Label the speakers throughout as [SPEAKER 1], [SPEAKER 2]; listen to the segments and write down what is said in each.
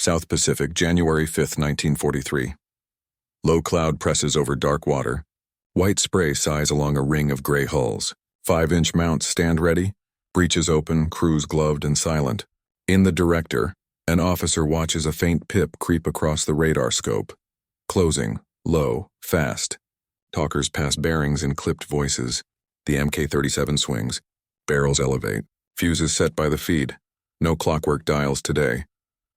[SPEAKER 1] South Pacific, January 5, 1943. Low cloud presses over dark water. White spray sighs along a ring of gray hulls. 5-inch mounts stand ready, breeches open, crews gloved and silent. In the director, an officer watches a faint pip creep across the radar scope. Closing, low, fast. Talkers pass bearings in clipped voices. The Mk-37 swings. Barrels elevate. Fuses set by the feed. No clockwork dials today.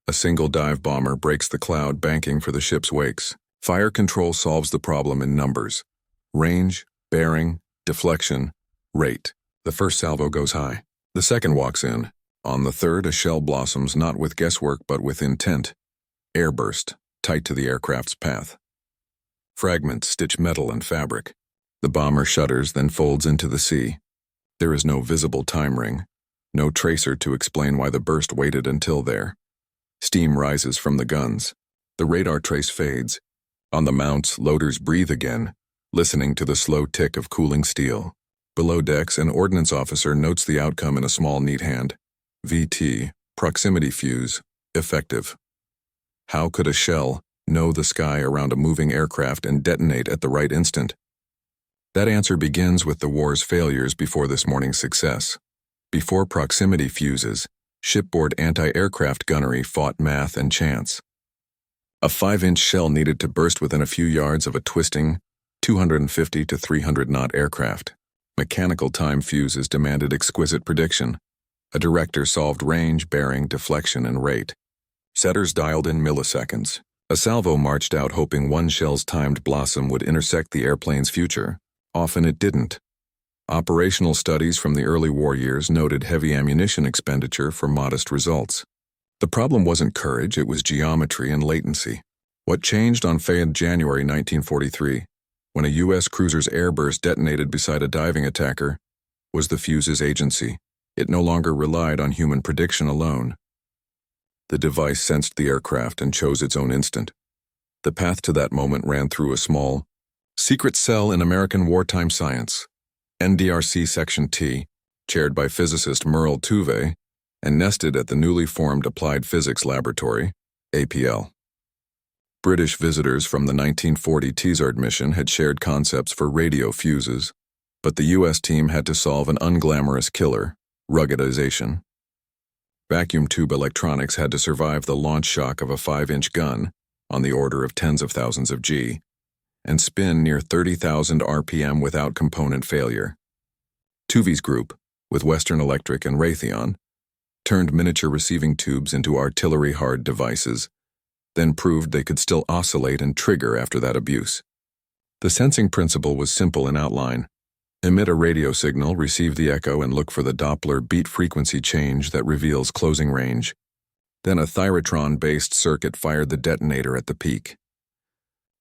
[SPEAKER 1] A single dive bomber breaks the cloud banking for the ship's wakes. Fire control solves the problem in numbers. Range, bearing, deflection, rate. The first salvo goes high. The second walks in. On the third, a shell blossoms not with guesswork but with intent. Airburst, tight to the aircraft's path. Fragments stitch metal and fabric. The bomber shudders, then folds into the sea. There is no visible time ring. No tracer to explain why the burst waited until there. Steam rises from the guns. The radar trace fades. On the mounts, loaders breathe again, listening to the slow tick of cooling steel. Below decks, an ordnance officer notes the outcome in a small neat hand. VT, proximity fuse, effective. How could a shell know the sky around a moving aircraft and detonate at the right instant? That answer begins with the war's failures before this morning's success. Before proximity fuses, shipboard anti-aircraft gunnery fought math and chance. A 5-inch shell needed to burst within a few yards of a twisting 250 to 300 knot aircraft. Mechanical time fuses demanded exquisite prediction. A director solved range, bearing, deflection, and rate. Setters dialed in milliseconds. A salvo marched out hoping one shell's timed blossom would intersect the airplane's future. Often it didn't. Operational studies from the early war years noted heavy ammunition expenditure for modest results. The problem wasn't courage, it was geometry and latency. What changed on Fayed January 1943, when a U.S. cruiser's airburst detonated beside a diving attacker, was the fuse's agency. It no longer relied on human prediction alone. The device sensed the aircraft and chose its own instant. The path to that moment ran through a small, secret cell in American wartime science, NDRC Section T, chaired by physicist Merle Tuve, and nested at the newly formed Applied Physics Laboratory, APL. British visitors from the 1940 Teasard mission had shared concepts for radio fuses, but the U.S. team had to solve an unglamorous killer, ruggedization. Vacuum tube electronics had to survive the launch shock of a 5-inch gun, on the order of tens of thousands of G, and spin near 30,000 RPM without component failure. Tuve's group, with Western Electric and Raytheon, turned miniature receiving tubes into artillery-hard devices, then proved they could still oscillate and trigger after that abuse. The sensing principle was simple in outline. Emit a radio signal, receive the echo, and look for the Doppler beat frequency change that reveals closing range. Then a thyrotron-based circuit fired the detonator at the peak.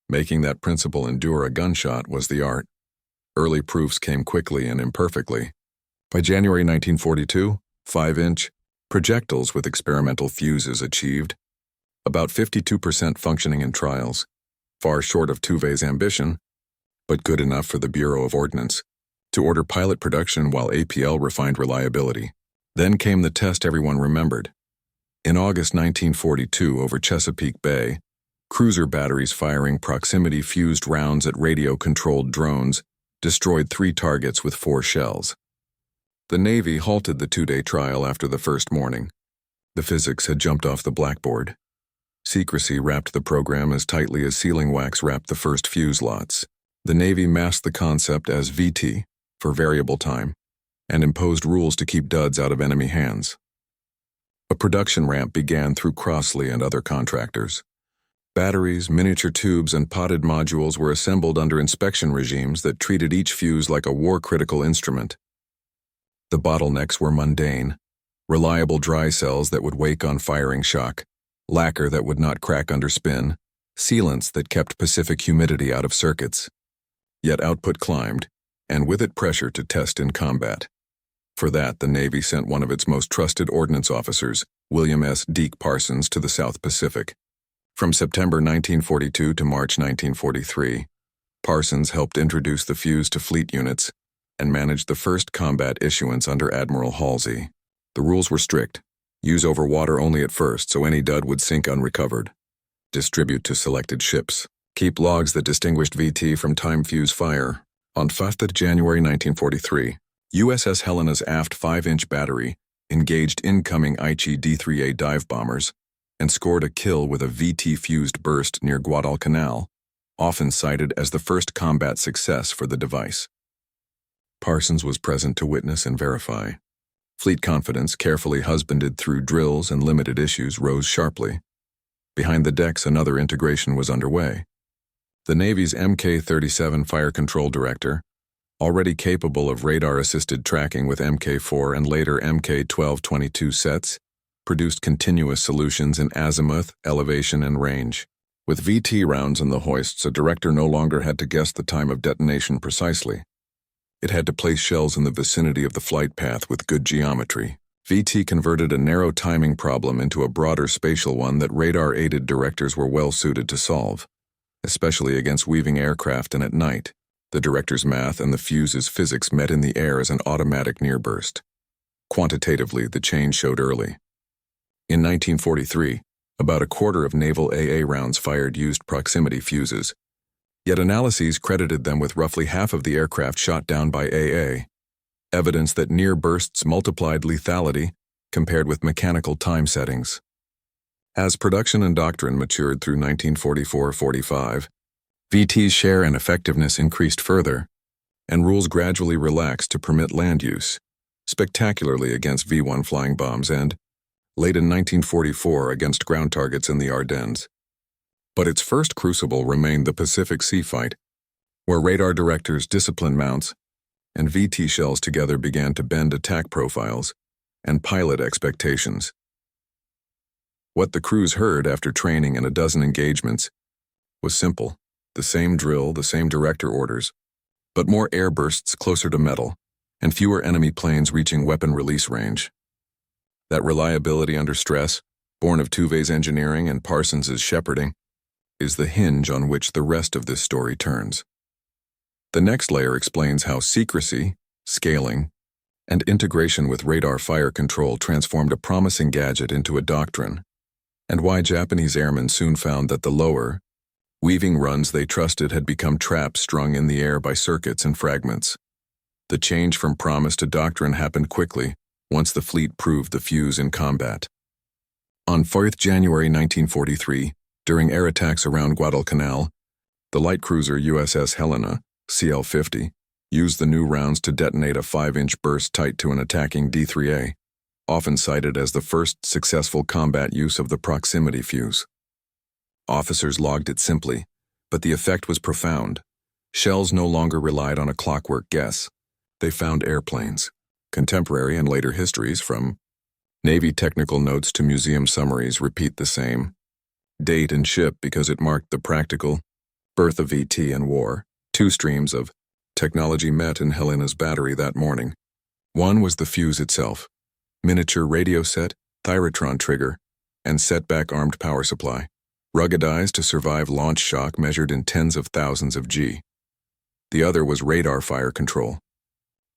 [SPEAKER 1] Making that principle endure a gunshot was the art. Early proofs came quickly and imperfectly. By January 1942, 5-inch projectiles with experimental fuses achieved about 52% functioning in trials, far short of Tuve's ambition, but good enough for the Bureau of Ordnance to order pilot production while APL refined reliability. Then came the test everyone remembered. In August 1942, over Chesapeake Bay, cruiser batteries firing proximity-fused rounds at radio-controlled drones destroyed 3 targets with 4 shells. The Navy halted the 2-day trial after the first morning. The physics had jumped off the blackboard. Secrecy wrapped the program as tightly as sealing wax wrapped the first fuse lots. The Navy masked the concept as VT, for variable time, and imposed rules to keep duds out of enemy hands. A production ramp began through Crossley and other contractors. Batteries, miniature tubes, and potted modules were assembled under inspection regimes that treated each fuse like a war-critical instrument. The bottlenecks were mundane: reliable dry cells that would wake on firing shock, lacquer that would not crack under spin, sealants that kept Pacific humidity out of circuits. Yet output climbed, and with it pressure to test in combat. For that, the Navy sent one of its most trusted ordnance officers, William S. Deak Parsons, to the South Pacific. From September 1942 to March 1943, Parsons helped introduce the fuse to fleet units and managed the first combat issuance under Admiral Halsey. The rules were strict. Use over water only at first, so any dud would sink unrecovered. Distribute to selected ships. Keep logs that distinguished VT from time fuse fire. On 5th January 1943, USS Helena's aft 5-inch battery engaged incoming Aichi D-3A dive bombers and scored a kill with a VT-fused burst near Guadalcanal, often cited as the first combat success for the device. Parsons was present to witness and verify. Fleet confidence, carefully husbanded through drills and limited issues, rose sharply. Behind the decks, another integration was underway. The Navy's Mk-37 Fire Control Director, already capable of radar-assisted tracking with Mk-4 and later Mk-12-22 sets, produced continuous solutions in azimuth, elevation, and range. With VT rounds in the hoists, a director no longer had to guess the time of detonation precisely. It had to place shells in the vicinity of the flight path with good geometry. VT converted a narrow timing problem into a broader spatial one that radar-aided directors were well suited to solve, especially against weaving aircraft and at night. The director's math and the fuse's physics met in the air as an automatic near-burst. Quantitatively, the change showed early. In 1943, about a quarter of naval AA rounds fired used proximity fuses, yet analyses credited them with roughly half of the aircraft shot down by AA, evidence that near bursts multiplied lethality compared with mechanical time settings. As production and doctrine matured through 1944-45, VT's share and effectiveness increased further, and rules gradually relaxed to permit land use, spectacularly against V-1 flying bombs and, late in 1944, against ground targets in the Ardennes. But its first crucible remained the Pacific Sea fight, where radar directors, discipline mounts, and VT shells together began to bend attack profiles and pilot expectations. What the crews heard after training and a dozen engagements was simple: the same drill, the same director orders, but more air bursts closer to metal, and fewer enemy planes reaching weapon release range. That reliability under stress, born of Tuve's engineering and Parsons's shepherding, is the hinge on which the rest of this story turns. The next layer explains how secrecy, scaling, and integration with radar fire control transformed a promising gadget into a doctrine, and why Japanese airmen soon found that the lower, weaving runs they trusted had become traps strung in the air by circuits and fragments. The change from promise to doctrine happened quickly once the fleet proved the fuse in combat. On 4th January 1943, during air attacks around Guadalcanal, the light cruiser USS Helena, CL-50, used the new rounds to detonate a 5-inch burst tight to an attacking D-3A, often cited as the first successful combat use of the proximity fuse. Officers logged it simply, but the effect was profound. Shells no longer relied on a clockwork guess. They found airplanes. Contemporary and later histories, from Navy technical notes to museum summaries, repeat the same. Date and ship because it marked the practical birth of VT and war. Two streams of technology met in Helena's battery that morning. One was the fuse itself, miniature radio set, thyrotron trigger, and setback armed power supply, ruggedized to survive launch shock measured in tens of thousands of G. The other was radar fire control.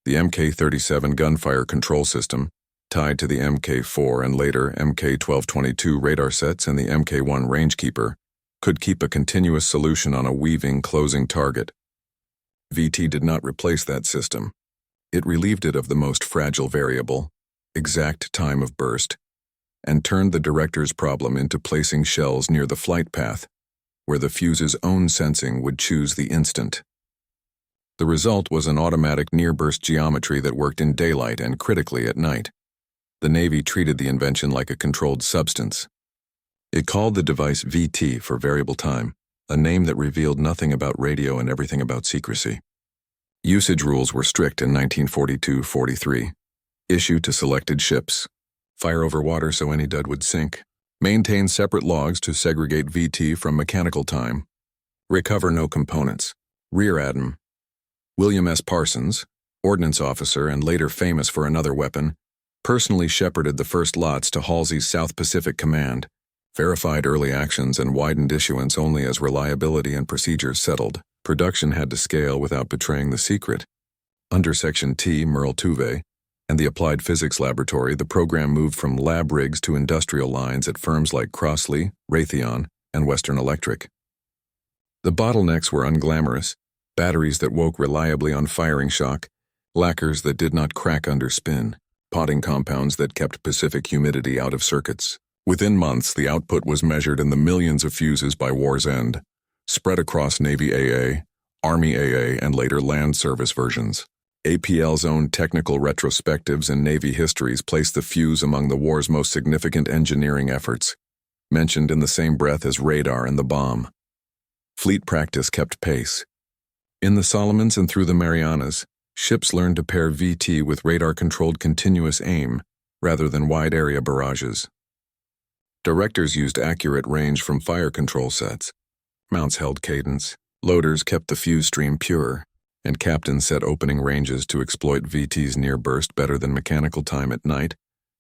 [SPEAKER 1] The Mk-37 gunfire control system, tied to the Mk-4 and later Mk-12-22 radar sets and the Mk-1 rangekeeper, could keep a continuous solution on a weaving, closing target. VT did not replace that system. It relieved it of the most fragile variable, exact time of burst, and turned the director's problem into placing shells near the flight path, where the fuse's own sensing would choose the instant. The result was an automatic near-burst geometry that worked in daylight and critically at night. The Navy treated the invention like a controlled substance. It called the device VT for variable time, a name that revealed nothing about radio and everything about secrecy. Usage rules were strict in 1942-43. Issue to selected ships. Fire over water so any dud would sink. Maintain separate logs to segregate VT from mechanical time. Recover no components. Rear Adm. William S. Parsons, ordnance officer and later famous for another weapon, personally shepherded the first lots to Halsey's South Pacific Command, verified early actions and widened issuance only as reliability and procedures settled. Production had to scale without betraying the secret. Under Section T, Merle Tuve, and the applied physics laboratory, the program moved from lab rigs to industrial lines at firms like Crossley, Raytheon, and Western Electric. The bottlenecks were unglamorous: batteries that woke reliably on firing shock, lacquers that did not crack under spin, potting compounds that kept Pacific humidity out of circuits. Within months, the output was measured in the millions of fuses by war's end, spread across Navy AA, Army AA, and later land service versions. APL's own technical retrospectives and Navy histories place the fuse among the war's most significant engineering efforts, mentioned in the same breath as radar and the bomb. Fleet practice kept pace. In the Solomons and through the Marianas, ships learned to pair VT with radar-controlled continuous aim rather than wide-area barrages. Directors used accurate range from fire control sets. Mounts held cadence. Loaders kept the fuse stream pure, and captains set opening ranges to exploit VT's near burst better than mechanical time at night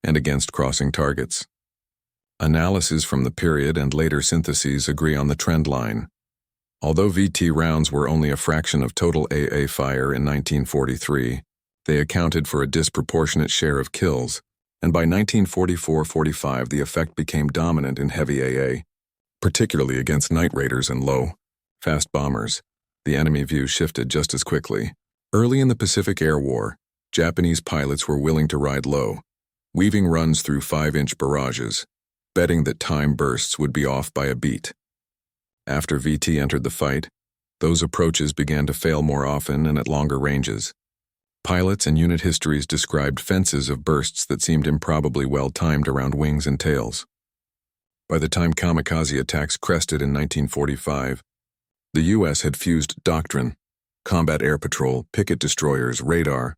[SPEAKER 1] and against crossing targets. Analyses from the period and later syntheses agree on the trend line. Although VT rounds were only a fraction of total AA fire in 1943, they accounted for a disproportionate share of kills, and by 1944-45 the effect became dominant in heavy AA, particularly against night raiders and low, fast bombers. The enemy view shifted just as quickly. Early in the Pacific Air War, Japanese pilots were willing to ride low, weaving runs through 5-inch barrages, betting that time bursts would be off by a beat. After VT entered the fight, those approaches began to fail more often and at longer ranges. Pilots and unit histories described fences of bursts that seemed improbably well-timed around wings and tails. By the time kamikaze attacks crested in 1945, the U.S. had fused doctrine, combat air patrol, picket destroyers, radar,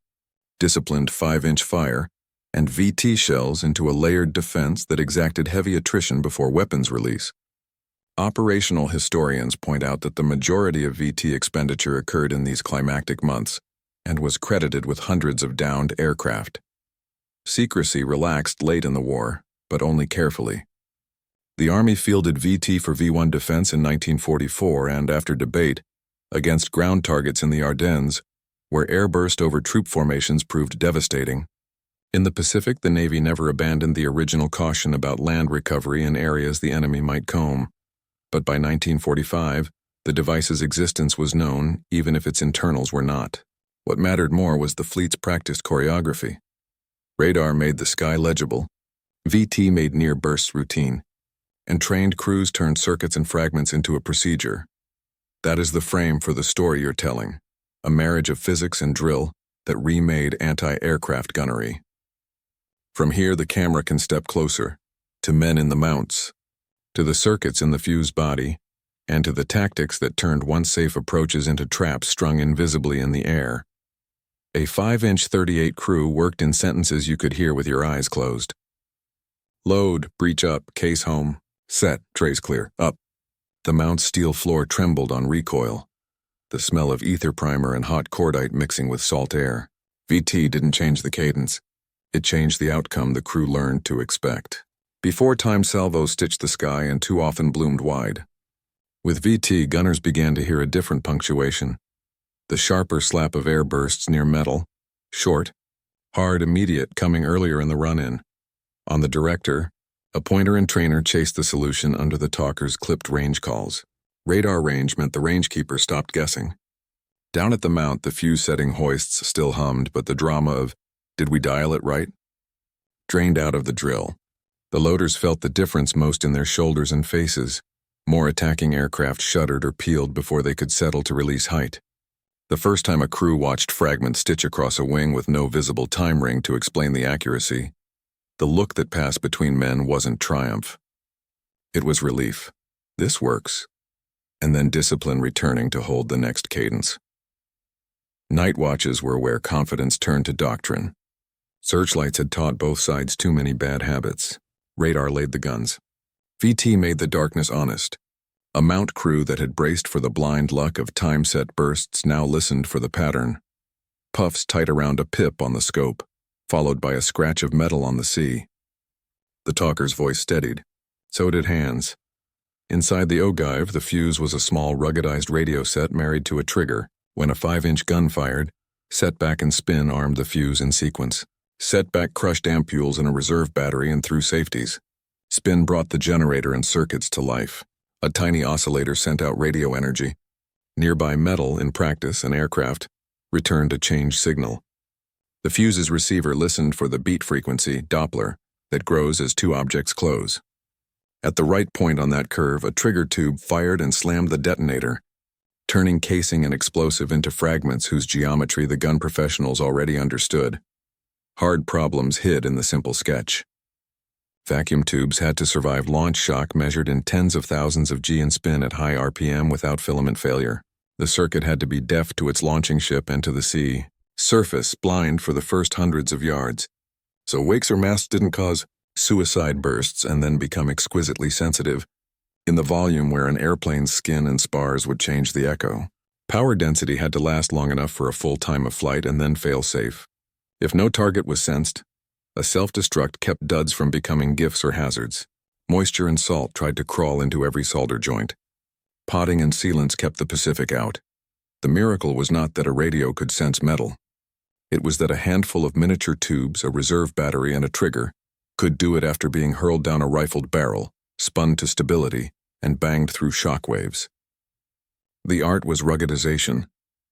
[SPEAKER 1] disciplined 5-inch fire, and VT shells into a layered defense that exacted heavy attrition before weapons release. Operational historians point out that the majority of VT expenditure occurred in these climactic months and was credited with hundreds of downed aircraft. Secrecy relaxed late in the war, but only carefully. The Army fielded VT for V-1 defense in 1944 and, after debate, against ground targets in the Ardennes, where airburst over troop formations proved devastating. In the Pacific, the Navy never abandoned the original caution about land recovery in areas the enemy might comb. But by 1945, the device's existence was known, even if its internals were not. What mattered more was the fleet's practiced choreography. Radar made the sky legible, VT made near bursts routine, and trained crews turned circuits and fragments into a procedure. That is the frame for the story you're telling, a marriage of physics and drill that remade anti-aircraft gunnery. From here, the camera can step closer, to men in the mounts, to the circuits in the fuse body, and to the tactics that turned once-safe approaches into traps strung invisibly in the air. A 5-inch 38 crew worked in sentences you could hear with your eyes closed. Load, breach up, case home, set, trace clear, up. The mount's steel floor trembled on recoil, the smell of ether primer and hot cordite mixing with salt air. VT didn't change the cadence. It changed the outcome the crew learned to expect. Before time, salvos stitched the sky and too often bloomed wide. With VT, gunners began to hear a different punctuation. The sharper slap of air bursts near metal, short, hard, immediate, coming earlier in the run-in. On the director, a pointer and trainer chased the solution under the talker's clipped range calls. Radar range meant the rangekeeper stopped guessing. Down at the mount, the fuse setting hoists still hummed, but the drama of, did we dial it right? Drained out of the drill. The loaders felt the difference most in their shoulders and faces. More attacking aircraft shuddered or peeled before they could settle to release height. The first time a crew watched fragments stitch across a wing with no visible time ring to explain the accuracy, the look that passed between men wasn't triumph. It was relief. This works. And then discipline returning to hold the next cadence. Night watches were where confidence turned to doctrine. Searchlights had taught both sides too many bad habits. Radar laid the guns. VT made the darkness honest. A mount crew that had braced for the blind luck of time-set bursts now listened for the pattern. Puffs tight around a pip on the scope, followed by a scratch of metal on the C. The talker's voice steadied. So did hands. Inside the ogive, the fuse was a small ruggedized radio set married to a trigger. When a 5-inch gun fired, setback and spin armed the fuse in sequence. Setback crushed ampules in a reserve battery and threw safeties. Spin brought the generator and circuits to life. A tiny oscillator sent out radio energy. Nearby metal, in practice and aircraft, returned a change signal. The fuse's receiver listened for the beat frequency, Doppler, that grows as two objects close. At the right point on that curve, a trigger tube fired and slammed the detonator, turning casing and explosive into fragments whose geometry the gun professionals already understood. Hard problems hid in the simple sketch. Vacuum tubes had to survive launch shock measured in tens of thousands of G in spin at high RPM without filament failure. The circuit had to be deaf to its launching ship and to the sea surface blind for the first hundreds of yards. So wakes or masts didn't cause suicide bursts and then become exquisitely sensitive in the volume where an airplane's skin and spars would change the echo. Power density had to last long enough for a full time of flight and then fail safe. If no target was sensed, a self-destruct kept duds from becoming gifts or hazards. Moisture and salt tried to crawl into every solder joint. Potting and sealants kept the Pacific out. The miracle was not that a radio could sense metal. It was that a handful of miniature tubes, a reserve battery, and a trigger could do it after being hurled down a rifled barrel, spun to stability, and banged through shock waves. The art was ruggedization,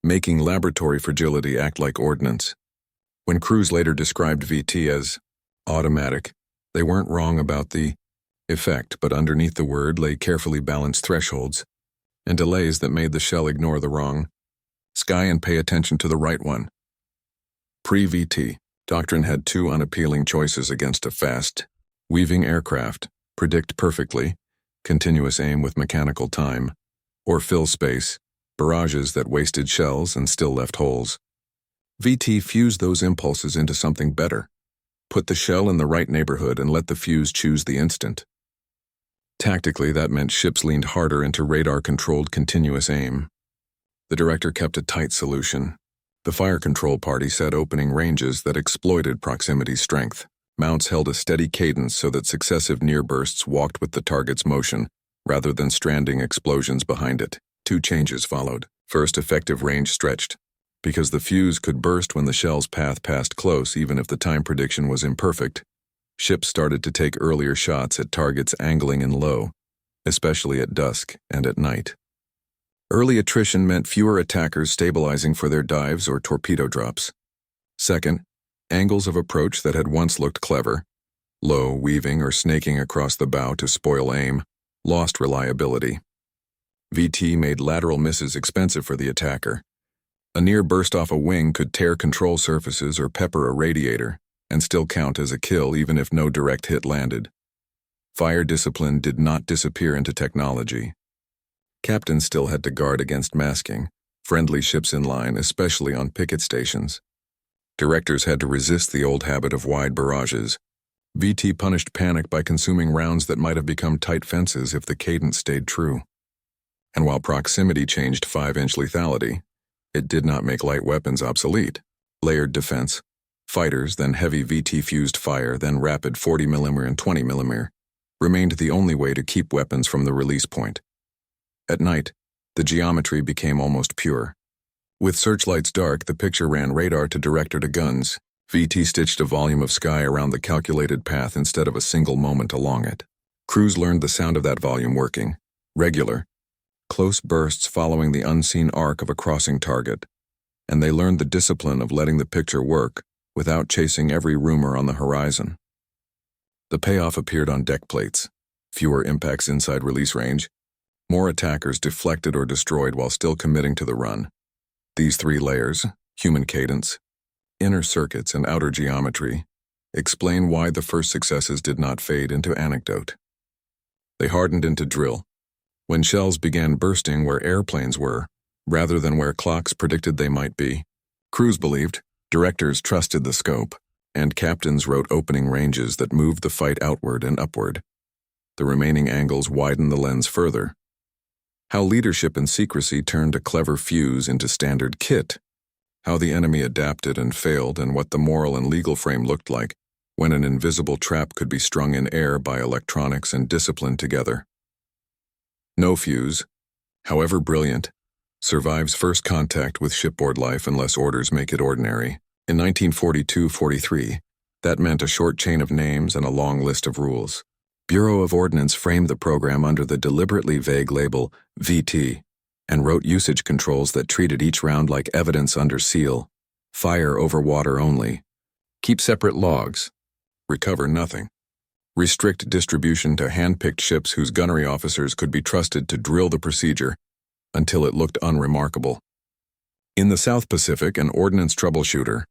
[SPEAKER 1] making laboratory fragility act like ordnance. When crews later described VT as automatic, they weren't wrong about the effect, but underneath the word lay carefully balanced thresholds and delays that made the shell ignore the wrong sky and pay attention to the right one. Pre-VT, doctrine had two unappealing choices against a fast, weaving aircraft: predict perfectly, continuous aim with mechanical time, or fill space, barrages that wasted shells and still left holes. VT fused those impulses into something better. Put the shell in the right neighborhood and let the fuse choose the instant. Tactically, that meant ships leaned harder into radar-controlled continuous aim. The director kept a tight solution. The fire control party set opening ranges that exploited proximity strength. Mounts held a steady cadence so that successive near bursts walked with the target's motion, rather than stranding explosions behind it. Two changes followed. First, effective range stretched. Because the fuse could burst when the shell's path passed close even if the time prediction was imperfect, ships started to take earlier shots at targets angling in low, especially at dusk and at night. Early attrition meant fewer attackers stabilizing for their dives or torpedo drops. Second, angles of approach that had once looked clever, low, weaving or snaking across the bow to spoil aim, lost reliability. VT made lateral misses expensive for the attacker. A near burst off a wing could tear control surfaces or pepper a radiator, and still count as a kill even if no direct hit landed. Fire discipline did not disappear into technology. Captains still had to guard against masking, friendly ships in line, especially on picket stations. Directors had to resist the old habit of wide barrages. VT punished panic by consuming rounds that might have become tight fences if the cadence stayed true. And while proximity changed 5-inch lethality, it did not make light weapons obsolete. Layered defense, fighters, then heavy VT-fused fire, then rapid 40mm and 20mm, remained the only way to keep weapons from the release point. At night, the geometry became almost pure. With searchlights dark, the picture ran radar to director to guns. VT stitched a volume of sky around the calculated path instead of a single moment along it. Crews learned the sound of that volume working. Regular, close bursts following the unseen arc of a crossing target, and they learned the discipline of letting the picture work without chasing every rumor on the horizon. The payoff appeared on deck plates: fewer impacts inside release range, more attackers deflected or destroyed while still committing to the run. These three layers, human cadence, inner circuits, and outer geometry, explain why the first successes did not fade into anecdote. They hardened into drill. When shells began bursting where airplanes were, rather than where clocks predicted they might be, crews believed, directors trusted the scope, and captains wrote opening ranges that moved the fight outward and upward. The remaining angles widened the lens further. How leadership and secrecy turned a clever fuse into standard kit. How the enemy adapted and failed, and what the moral and legal frame looked like when an invisible trap could be strung in air by electronics and discipline together. No fuse, however brilliant, survives first contact with shipboard life unless orders make it ordinary. In 1942-43, That meant a short chain of names and a long list of rules. Bureau of Ordnance framed the program under the deliberately vague label VT and wrote usage controls that treated each round like evidence under seal. Fire over water only. Keep separate logs. Recover nothing. Restrict distribution to hand-picked ships whose gunnery officers could be trusted to drill the procedure until it looked unremarkable. In the South Pacific, an ordnance troubleshooter,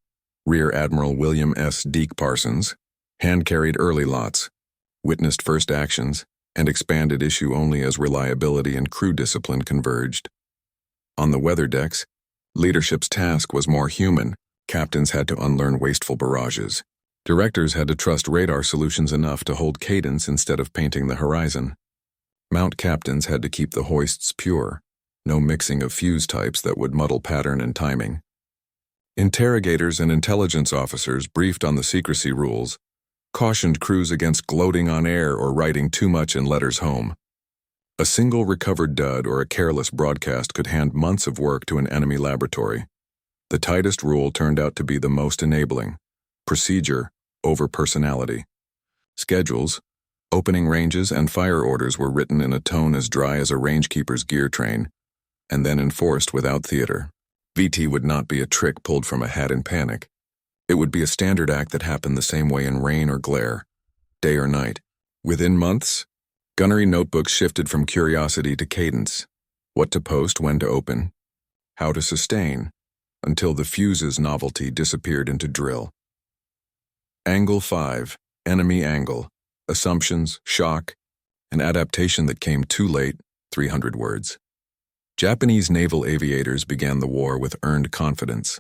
[SPEAKER 1] Rear Admiral William S. Deak Parsons, hand-carried early lots, witnessed first actions, and expanded issue only as reliability and crew discipline converged. On the weather decks, leadership's task was more human. Captains had to unlearn wasteful barrages. Directors had to trust radar solutions enough to hold cadence instead of painting the horizon. Mount captains had to keep the hoists pure, no mixing of fuse types that would muddle pattern and timing. Interrogators and intelligence officers, briefed on the secrecy rules, cautioned crews against gloating on air or writing too much in letters home. A single recovered dud or a careless broadcast could hand months of work to an enemy laboratory. The tightest rule turned out to be the most enabling: procedure over personality. Schedules, opening ranges, and fire orders were written in a tone as dry as a rangekeeper's gear train, and then enforced without theater. VT would not be a trick pulled from a hat in panic. It would be a standard act that happened the same way in rain or glare, day or night. Within months, gunnery notebooks shifted from curiosity to cadence: what to post, when to open, how to sustain, until the fuze's novelty disappeared into drill. Angle 5, enemy angle, assumptions, shock, an adaptation that came too late, 300 words. Japanese naval aviators began the war with earned confidence.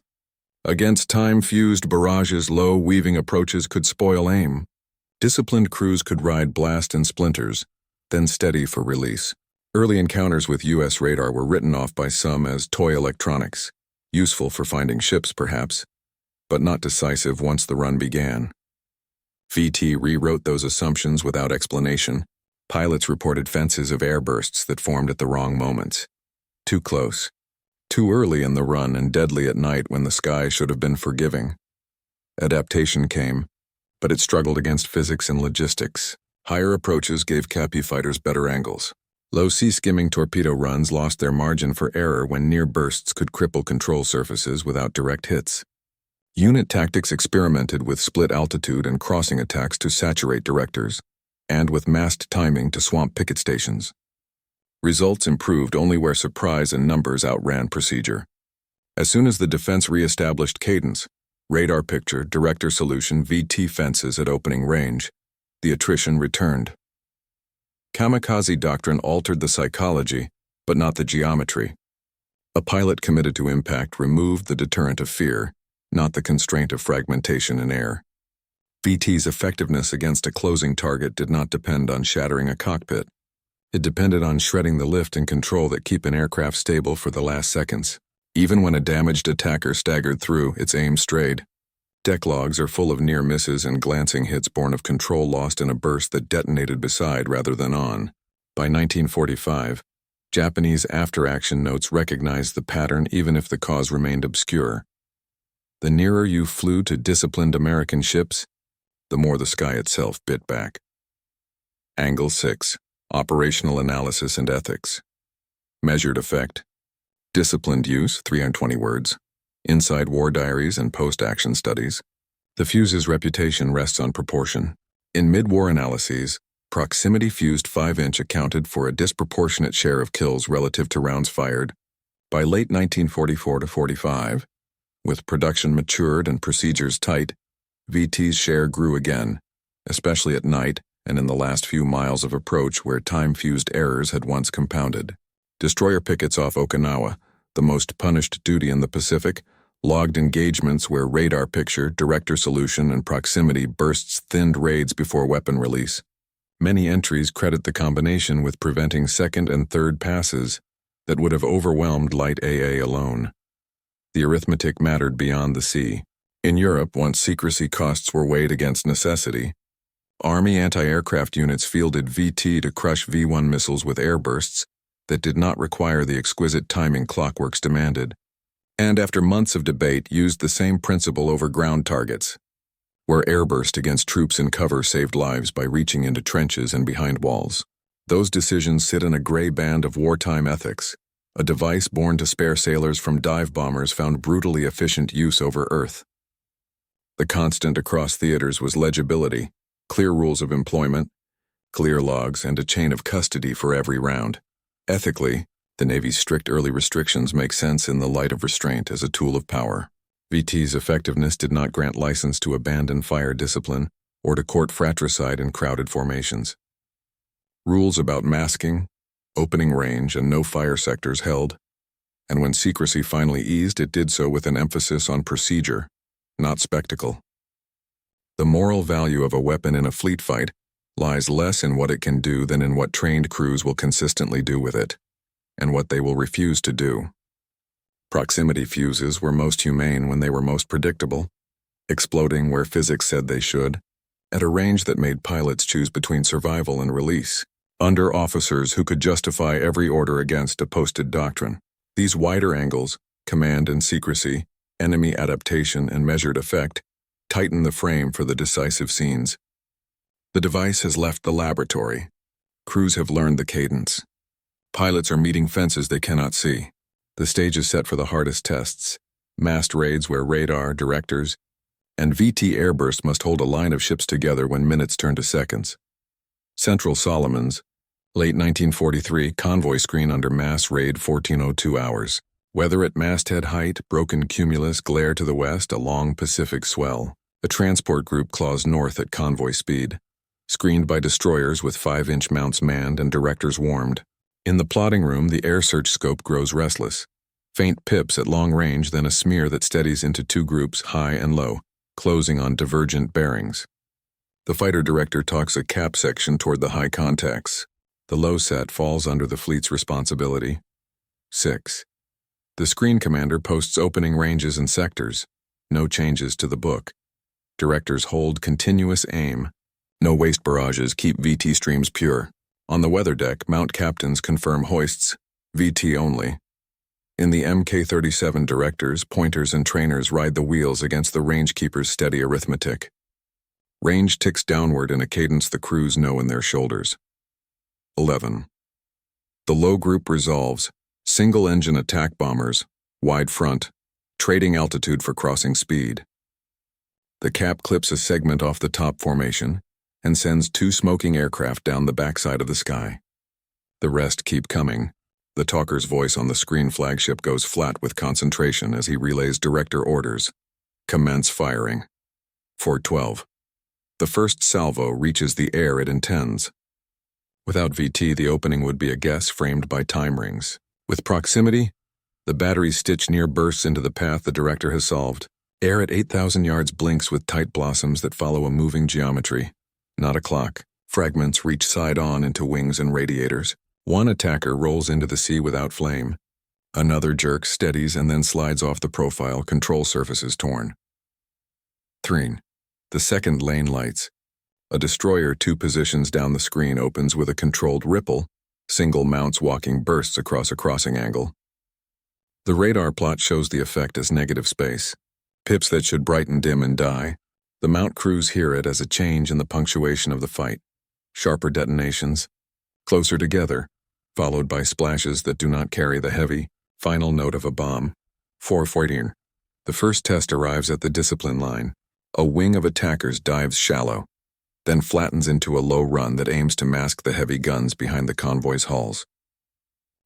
[SPEAKER 1] Against time-fused barrages, low weaving approaches could spoil aim. Disciplined crews could ride blast and splinters, then steady for release. Early encounters with U.S. radar were written off by some as toy electronics, useful for finding ships perhaps, but not decisive once the run began. VT rewrote those assumptions without explanation. Pilots reported fences of airbursts that formed at the wrong moments. Too close. Too early in the run and deadly at night when the sky should have been forgiving. Adaptation came, but it struggled against physics and logistics. Higher approaches gave Cappy fighters better angles. Low sea-skimming torpedo runs lost their margin for error when near bursts could cripple control surfaces without direct hits. Unit tactics experimented with split altitude and crossing attacks to saturate directors, and with massed timing to swamp picket stations. Results improved only where surprise and numbers outran procedure. As soon as the defense re-established cadence, radar picture, director solution, VT fences at opening range, the attrition returned. Kamikaze doctrine altered the psychology, but not the geometry. A pilot committed to impact removed the deterrent of fear, not the constraint of fragmentation in air. VT's effectiveness against a closing target did not depend on shattering a cockpit. It depended on shredding the lift and control that keep an aircraft stable for the last seconds. Even when a damaged attacker staggered through, its aim strayed. Deck logs are full of near misses and glancing hits born of control lost in a burst that detonated beside rather than on. By 1945, Japanese after-action notes recognized the pattern even if the cause remained obscure. The nearer you flew to disciplined American ships, the more the sky itself bit back. Angle 6. Operational analysis and ethics. Measured effect. Disciplined use, 320 words. Inside war diaries and post-action studies. The fuze's reputation rests on proportion. In mid-war analyses, proximity-fused 5-inch accounted for a disproportionate share of kills relative to rounds fired. By late 1944 to 45, with production matured and procedures tight, VT's share grew again, especially at night and in the last few miles of approach where time-fused errors had once compounded. Destroyer pickets off Okinawa, the most punished duty in the Pacific, logged engagements where radar picture, director solution, and proximity bursts thinned raids before weapon release. Many entries credit the combination with preventing second and third passes that would have overwhelmed light AA alone. The arithmetic mattered beyond the sea. In Europe, once secrecy costs were weighed against necessity, Army anti-aircraft units fielded VT to crush V-1 missiles with airbursts that did not require the exquisite timing clockworks demanded, and after months of debate used the same principle over ground targets. where airburst against troops in cover saved lives by reaching into trenches and behind walls. Those decisions sit in a gray band of wartime ethics, a device born to spare sailors from dive bombers found brutally efficient use over Earth. The constant across theaters was legibility, clear rules of employment, clear logs, and a chain of custody for every round. Ethically, the Navy's strict early restrictions make sense in the light of restraint as a tool of power. VT's effectiveness did not grant license to abandon fire discipline or to court fratricide in crowded formations. Rules about masking, opening range, and no fire sectors held, and when secrecy finally eased, it did so with an emphasis on procedure, not spectacle. The moral value of a weapon in a fleet fight lies less in what it can do than in what trained crews will consistently do with it, and what they will refuse to do. Proximity fuses were most humane when they were most predictable, exploding where physics said they should, at a range that made pilots choose between survival and release, under officers who could justify every order against a posted doctrine. These wider angles, command and secrecy, enemy adaptation and measured effect, tighten the frame for the decisive scenes. The device has left the laboratory. Crews have learned the cadence. Pilots are meeting fences they cannot see. The stage is set for the hardest tests, massed raids where radar, directors, and VT airburst must hold a line of ships together when minutes turn to seconds. Central Solomons, late 1943, convoy screen under mass raid 1402 hours. Weather at masthead height, broken cumulus glare to the west, a long Pacific swell. The transport group claws north at convoy speed, screened by destroyers with 5-inch mounts manned and directors warmed. In the plotting room, the air search scope grows restless. Faint pips at long range, then a smear that steadies into two groups, high and low, closing on divergent bearings. The fighter director talks a cap section toward the high contacts. The low set falls under the fleet's responsibility. 6. The screen commander posts opening ranges and sectors. No changes to the book. Directors hold continuous aim. No waste barrages keep VT streams pure. On the weather deck, mount captains confirm hoists, VT only. In the Mk-37, directors, pointers, and trainers ride the wheels against the rangekeeper's steady arithmetic. Range ticks downward in a cadence the crews know in their shoulders. 11. The low group resolves, single-engine attack bombers, wide front, trading altitude for crossing speed. The cap clips a segment off the top formation and sends 2 smoking aircraft down the backside of the sky. The rest keep coming. The talker's voice on the screen flagship goes flat with concentration as he relays director orders. Commence firing. 412. The first salvo reaches the air it intends. Without VT, the opening would be a guess framed by time rings. With proximity, the battery stitch near bursts into the path the director has solved. Air at 8,000 yards blinks with tight blossoms that follow a moving geometry. Not a clock. Fragments reach side-on into wings and radiators. One attacker rolls into the sea without flame. Another jerk steadies and then slides off the profile, control surfaces torn. 3. The second lane lights. A destroyer 2 positions down the screen opens with a controlled ripple, single mounts walking bursts across a crossing angle. The radar plot shows the effect as negative space. Pips that should brighten dim and die. The mount crews hear it as a change in the punctuation of the fight. Sharper detonations, closer together, followed by splashes that do not carry the heavy, final note of a bomb. 414. The first test arrives at the discipline line. A wing of attackers dives shallow, then flattens into a low run that aims to mask the heavy guns behind the convoy's hulls.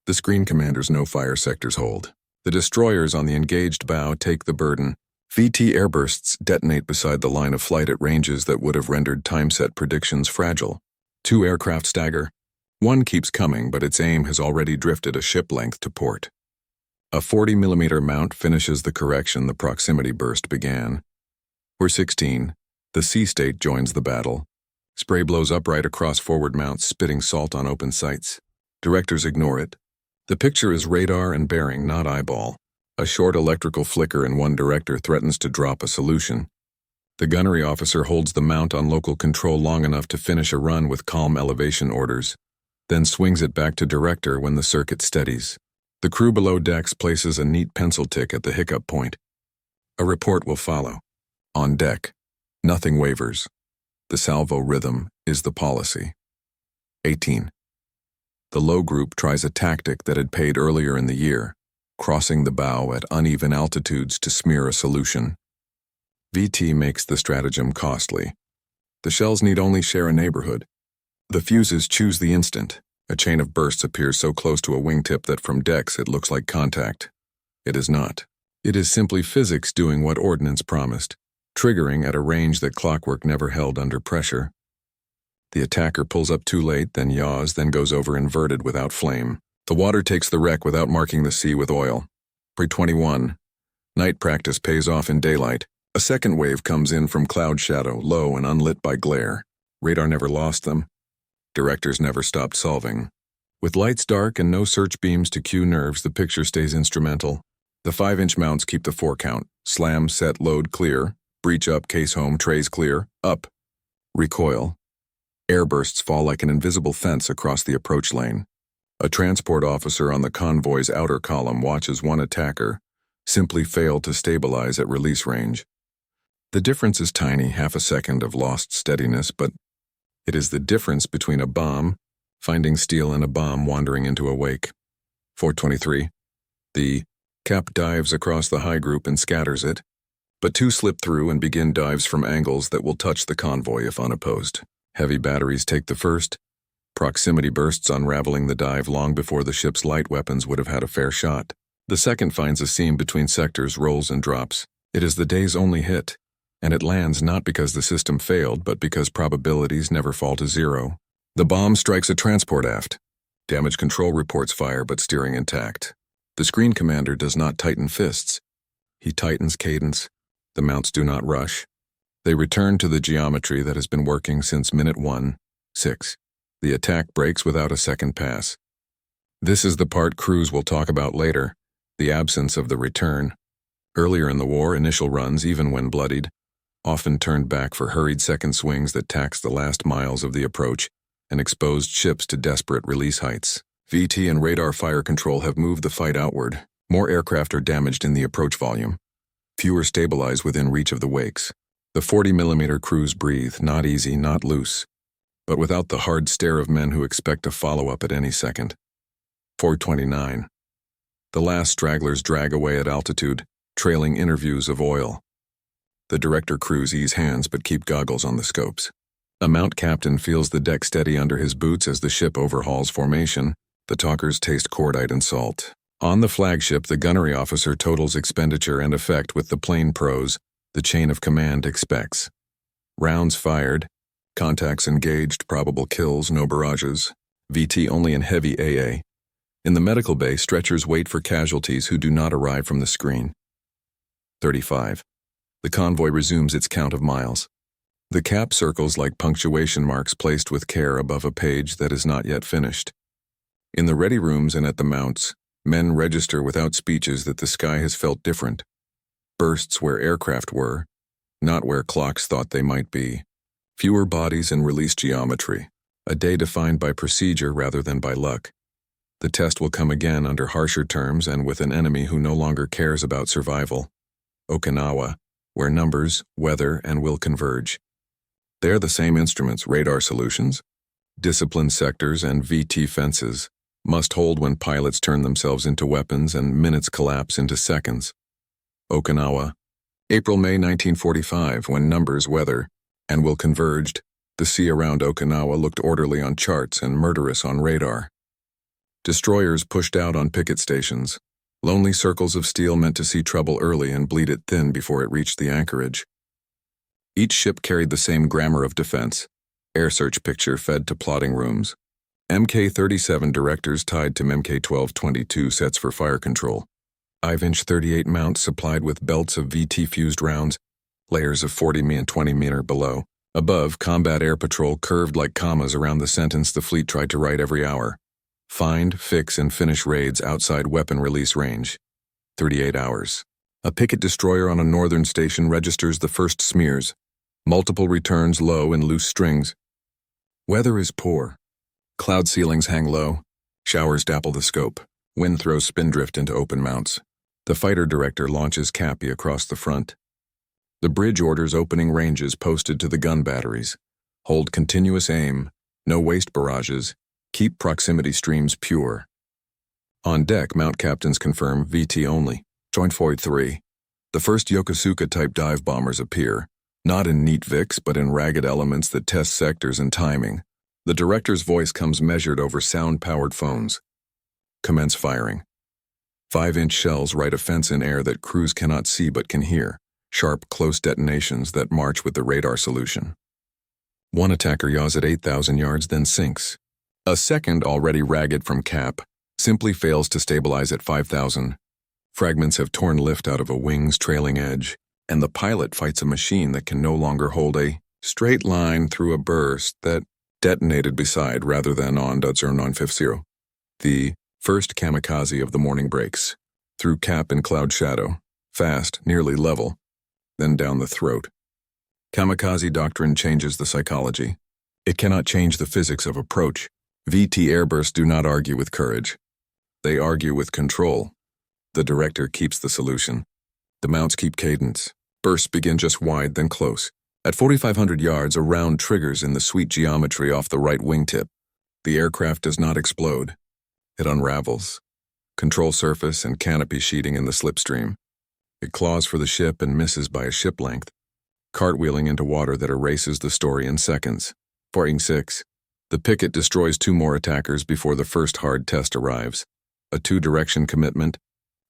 [SPEAKER 1] The screen commanders know fire sectors hold. The destroyers on the engaged bow take the burden. VT airbursts detonate beside the line of flight at ranges that would have rendered time-set predictions fragile. 2 aircraft stagger. One keeps coming, but its aim has already drifted a ship length to port. A 40mm mount finishes the correction the proximity burst began. We're 16. The sea state joins the battle. Spray blows upright across forward mounts, spitting salt on open sights. Directors ignore it. The picture is radar and bearing, not eyeball. A short electrical flicker in one director threatens to drop a solution. The gunnery officer holds the mount on local control long enough to finish a run with calm elevation orders, then swings it back to director when the circuit steadies. The crew below decks places a neat pencil tick at the hiccup point. A report will follow. On deck, Nothing wavers. The salvo rhythm is the policy. 18. The low group tries a tactic that had paid earlier in the year, crossing the bow at uneven altitudes to smear a solution. VT makes the stratagem costly. The shells need only share a neighborhood. The fuses choose the instant. A chain of bursts appears so close to a wingtip that from decks it looks like contact. It is not. It is simply physics doing what ordnance promised, triggering at a range that clockwork never held under pressure. The attacker pulls up too late, then yaws, then goes over inverted without flame. The water takes the wreck without marking the sea with oil. Pre-21. Night practice pays off in daylight. A second wave comes in from cloud shadow, low and unlit by glare. Radar never lost them. Directors never stopped solving. With lights dark and no search beams to cue nerves, the picture stays instrumental. The 5-inch mounts keep the 4 count. Slam, set, load, clear. Breach up, case home, trays clear. Up. Recoil. Airbursts fall like an invisible fence across the approach lane. A transport officer on the convoy's outer column watches one attacker simply fail to stabilize at release range. The difference is tiny, half a second of lost steadiness, but it is the difference between a bomb finding steel and a bomb wandering into a wake. 423. The cap dives across the high group and scatters it, but 2 slip through and begin dives from angles that will touch the convoy if unopposed. Heavy batteries take the first. Proximity bursts unraveling the dive long before the ship's light weapons would have had a fair shot. The second finds a seam between sectors, rolls and drops. It is the day's only hit, and it lands not because the system failed, but because probabilities never fall to 0. The bomb strikes a transport aft. Damage control reports fire, but steering intact. The screen commander does not tighten fists. He tightens cadence. The mounts do not rush. They return to the geometry that has been working since minute 1:6. The attack breaks without a second pass. This is the part crews will talk about later, the absence of the return. Earlier in the war, initial runs, even when bloodied, often turned back for hurried second swings that taxed the last miles of the approach and exposed ships to desperate release heights. VT and radar fire control have moved the fight outward. More aircraft are damaged in the approach volume. Fewer stabilize within reach of the wakes. The 40mm crews breathe, not easy, not loose, but without the hard stare of men who expect to follow up at any second. 429. The last stragglers drag away at altitude, trailing interviews of oil. The director crews ease hands but keep goggles on the scopes. A mount captain feels the deck steady under his boots as the ship overhauls formation. The talkers taste cordite and salt. On the flagship, the gunnery officer totals expenditure and effect with the plain prose the chain of command expects. Rounds fired, contacts engaged, probable kills, no barrages. VT only in heavy AA. In the medical bay, stretchers wait for casualties who do not arrive from the screen. 35. The convoy resumes its count of miles. The cap circles like punctuation marks placed with care above a page that is not yet finished. In the ready rooms and at the mounts, men register without speeches that the sky has felt different. Bursts where aircraft were, not where clocks thought they might be. Fewer bodies and release geometry. A day defined by procedure rather than by luck. The test will come again under harsher terms and with an enemy who no longer cares about survival. Okinawa, where numbers, weather, and will converge. They're the same instruments, radar solutions, disciplined sectors, and VT fences, must hold when pilots turn themselves into weapons and minutes collapse into seconds. Okinawa, April-May 1945, when numbers, weather, and will converged, the sea around Okinawa looked orderly on charts and murderous on radar. Destroyers pushed out on picket stations, lonely circles of steel meant to see trouble early and bleed it thin before it reached the anchorage. Each ship carried the same grammar of defense, air search picture fed to plotting rooms. Mk-37 directors tied to Mk-1222 sets for fire control. 5-inch 38 mounts supplied with belts of VT-fused rounds, layers of 40mm and 20mm below. Above, combat air patrol curved like commas around the sentence the fleet tried to write every hour. Find, fix, and finish raids outside weapon release range. 38 hours. A picket destroyer on a northern station registers the first smears. Multiple returns low in loose strings. Weather is poor. Cloud ceilings hang low. Showers dapple the scope. Wind throws spindrift into open mounts. The fighter director launches Cappy across the front. The bridge orders opening ranges posted to the gun batteries. Hold continuous aim, no waste barrages, keep proximity streams pure. On deck, mount captains confirm VT only. Joint Void 3. The first Yokosuka-type dive bombers appear, not in neat Vics but in ragged elements that test sectors and timing. The director's voice comes measured over sound-powered phones. Commence firing. 5-inch shells right a fence in air that crews cannot see but can hear. Sharp, close detonations that march with the radar solution. One attacker yaws at 8,000 yards, then sinks. A second, already ragged from cap, simply fails to stabilize at 5,000. Fragments have torn lift out of a wing's trailing edge, and the pilot fights a machine that can no longer hold a straight line through a burst that detonated beside rather than on Dutzer 950. The first kamikaze of the morning breaks, through cap and cloud shadow, fast, nearly level, then down the throat. Kamikaze doctrine changes the psychology. It cannot change the physics of approach. VT airbursts do not argue with courage. They argue with control. The director keeps the solution. The mounts keep cadence. Bursts begin just wide, then close. At 4,500 yards, a round triggers in the sweet geometry off the right wingtip. The aircraft does not explode. It unravels. Control surface and canopy sheeting in the slipstream. It claws for the ship and misses by a ship length, cartwheeling into water that erases the story in seconds. 46. The picket destroys 2 more attackers before the first hard test arrives. A 2-direction commitment.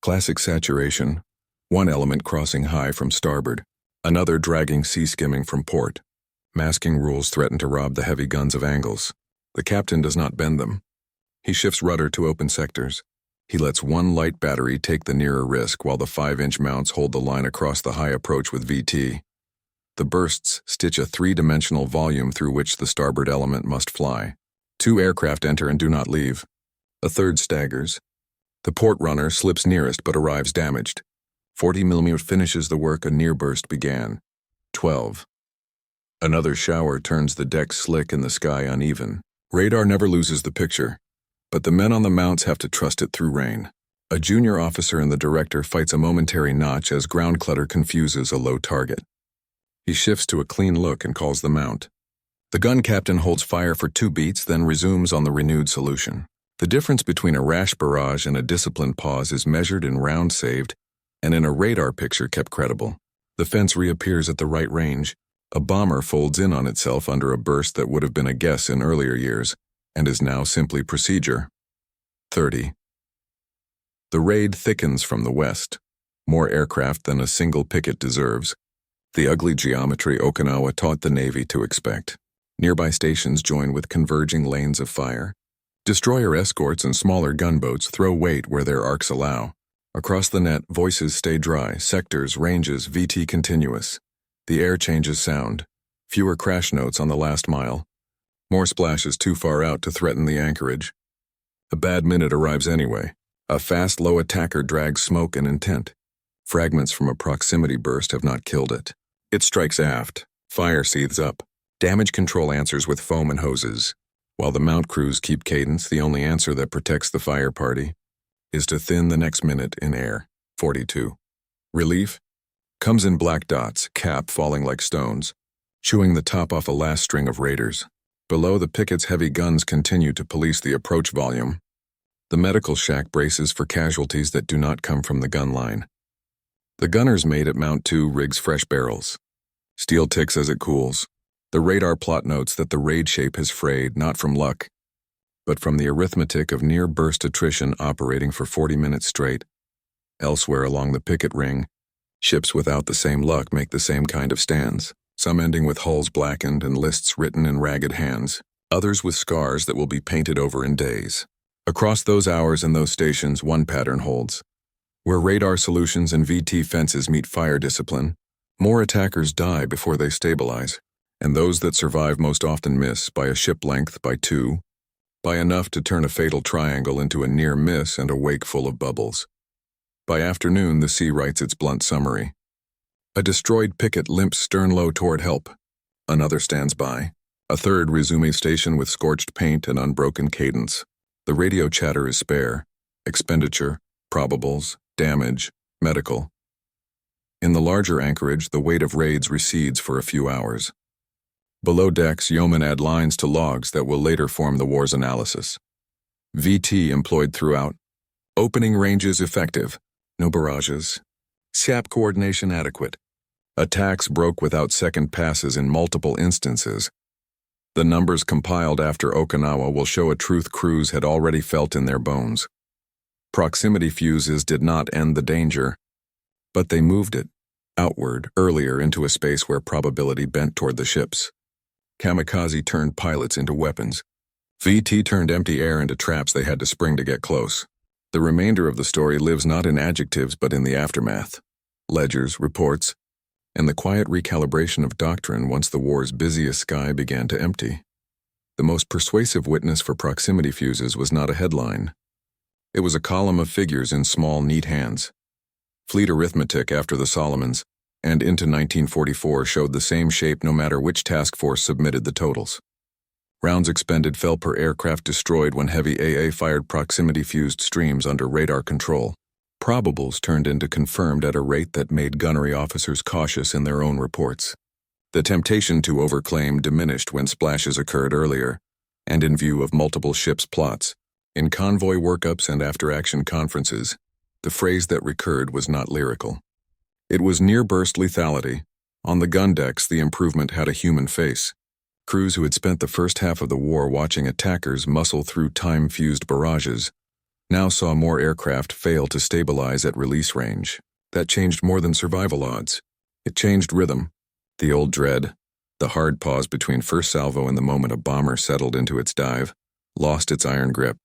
[SPEAKER 1] Classic saturation. One element crossing high from starboard, another dragging sea skimming from port. Masking rules threaten to rob the heavy guns of angles. The captain does not bend them. He shifts rudder to open sectors. He lets one light battery take the nearer risk while the 5-inch mounts hold the line across the high approach with VT. The bursts stitch a 3-dimensional volume through which the starboard element must fly. 2 aircraft enter and do not leave. A third staggers. The port runner slips nearest but arrives damaged. 40mm finishes the work a near burst began. 12. Another shower turns the deck slick and the sky uneven. Radar never loses the picture, but the men on the mounts have to trust it through rain. A junior officer and the director fights a momentary notch as ground clutter confuses a low target. He shifts to a clean look and calls the mount. The gun captain holds fire for 2 beats, then resumes on the renewed solution. The difference between a rash barrage and a disciplined pause is measured in rounds saved, and in a radar picture kept credible. The fence reappears at the right range. A bomber folds in on itself under a burst that would have been a guess in earlier years, and is now simply procedure. 30. The raid thickens from the west. More aircraft than a single picket deserves. The ugly geometry Okinawa taught the Navy to expect. Nearby stations join with converging lanes of fire. Destroyer escorts and smaller gunboats throw weight where their arcs allow. Across the net, voices stay dry, sectors, ranges, VT continuous. The air changes sound. Fewer crash notes on the last mile. More splashes too far out to threaten the anchorage. A bad minute arrives anyway. A fast, low attacker drags smoke and intent. Fragments from a proximity burst have not killed it. It strikes aft. Fire seethes up. Damage control answers with foam and hoses. While the mount crews keep cadence, the only answer that protects the fire party is to thin the next minute in air. 42. Relief comes in black dots, cap falling like stones, chewing the top off a last string of raiders. Below, the picket's heavy guns continue to police the approach volume. The medical shack braces for casualties that do not come from the gun line. The gunner's mate at Mount 2 rigs fresh barrels. Steel ticks as it cools. The radar plot notes that the raid shape has frayed not from luck, but from the arithmetic of near-burst attrition operating for 40 minutes straight. Elsewhere along the picket ring, ships without the same luck make the same kind of stands, some ending with hulls blackened and lists written in ragged hands, others with scars that will be painted over in days. Across those hours and those stations, one pattern holds. Where radar solutions and VT fences meet fire discipline, more attackers die before they stabilize, and those that survive most often miss by a ship length, by 2, by enough to turn a fatal triangle into a near miss and a wake full of bubbles. By afternoon, the sea writes its blunt summary. A destroyed picket limps stern-low toward help. Another stands by. A third resumes station with scorched paint and unbroken cadence. The radio chatter is spare. Expenditure, probables, damage, medical. In the larger anchorage, the weight of raids recedes for a few hours. Below decks, yeomen add lines to logs that will later form the war's analysis. VT employed throughout. Opening ranges effective. No barrages. SAP coordination adequate. Attacks broke without second passes in multiple instances. The numbers compiled after Okinawa will show a truth crews had already felt in their bones. Proximity fuses did not end the danger, but they moved it outward, earlier into a space where probability bent toward the ships. Kamikaze turned pilots into weapons. VT turned empty air into traps they had to spring to get close. The remainder of the story lives not in adjectives but in the aftermath. Ledgers, reports, and the quiet recalibration of doctrine once the war's busiest sky began to empty. The most persuasive witness for proximity fuses was not a headline. It was a column of figures in small, neat hands. Fleet arithmetic after the Solomons, and into 1944 showed the same shape no matter which task force submitted the totals. Rounds expended fell per aircraft destroyed when heavy AA fired proximity-fused streams under radar control. Probables turned into confirmed at a rate that made gunnery officers cautious in their own reports. The temptation to overclaim diminished when splashes occurred earlier, and in view of multiple ships' plots. In convoy workups and after-action conferences, the phrase that recurred was not lyrical. It was near-burst lethality. On the gun decks, the improvement had a human face. Crews who had spent the first half of the war watching attackers muscle through time-fused barrages now saw more aircraft fail to stabilize at release range. That changed more than survival odds. It changed rhythm. The old dread, the hard pause between first salvo and the moment a bomber settled into its dive, lost its iron grip.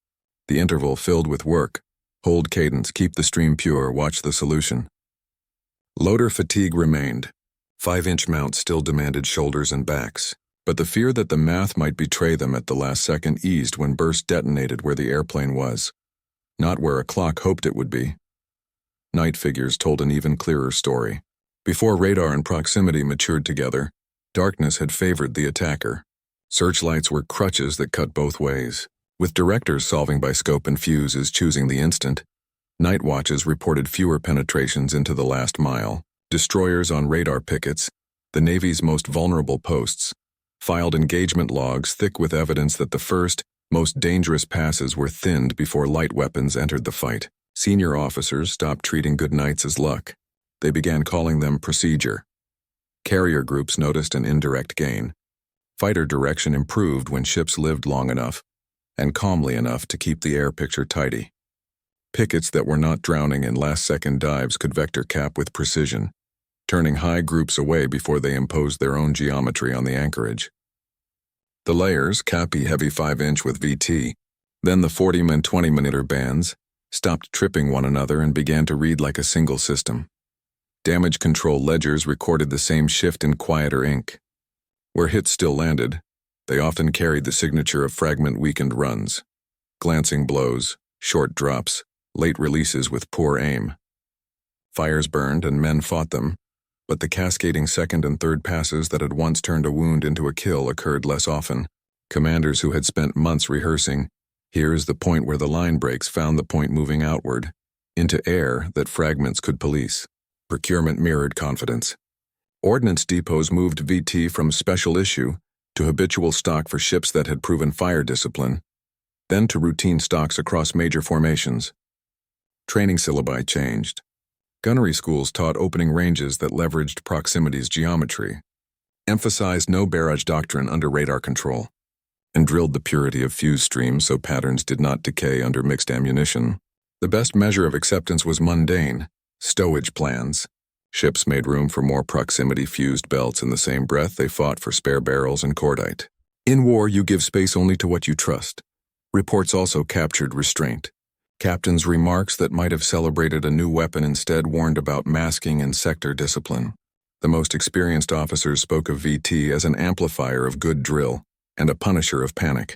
[SPEAKER 1] The interval filled with work. Hold cadence, keep the stream pure, watch the solution. Loader fatigue remained. 5-inch mounts still demanded shoulders and backs, but the fear that the math might betray them at the last second eased when burst detonated where the airplane was, not where a clock hoped it would be. Night figures told an even clearer story. Before radar and proximity matured together, darkness had favored the attacker. Searchlights were crutches that cut both ways. With directors solving by scope and fuses choosing the instant, night watches reported fewer penetrations into the last mile. Destroyers on radar pickets, the Navy's most vulnerable posts, filed engagement logs thick with evidence that the first, most dangerous passes were thinned before light weapons entered the fight. Senior officers stopped treating good nights as luck. They began calling them procedure. Carrier groups noticed an indirect gain. Fighter direction improved when ships lived long enough and calmly enough to keep the air picture tidy. Pickets that were not drowning in last-second dives could vector cap with precision, turning high groups away before they imposed their own geometry on the anchorage. The layers, Cappy heavy 5-inch with VT, then the 40 and 20mm bands, stopped tripping one another and began to read like a single system. Damage control ledgers recorded the same shift in quieter ink. Where hits still landed, they often carried the signature of fragment-weakened runs. Glancing blows, short drops, late releases with poor aim. Fires burned and men fought them, but the cascading second and third passes that had once turned a wound into a kill occurred less often. Commanders who had spent months rehearsing, "Here is the point where the line breaks," found the point moving outward, into air that fragments could police. Procurement mirrored confidence. Ordnance depots moved VT from special issue to habitual stock for ships that had proven fire discipline, then to routine stocks across major formations. Training syllabi changed. Gunnery schools taught opening ranges that leveraged proximity's geometry, emphasized no barrage doctrine under radar control, and drilled the purity of fuse streams so patterns did not decay under mixed ammunition. The best measure of acceptance was mundane, stowage plans. Ships made room for more proximity-fused belts in the same breath they fought for spare barrels and cordite. In war, you give space only to what you trust. Reports also captured restraint. Captains' remarks that might have celebrated a new weapon instead warned about masking and sector discipline. The most experienced officers spoke of VT as an amplifier of good drill and a punisher of panic.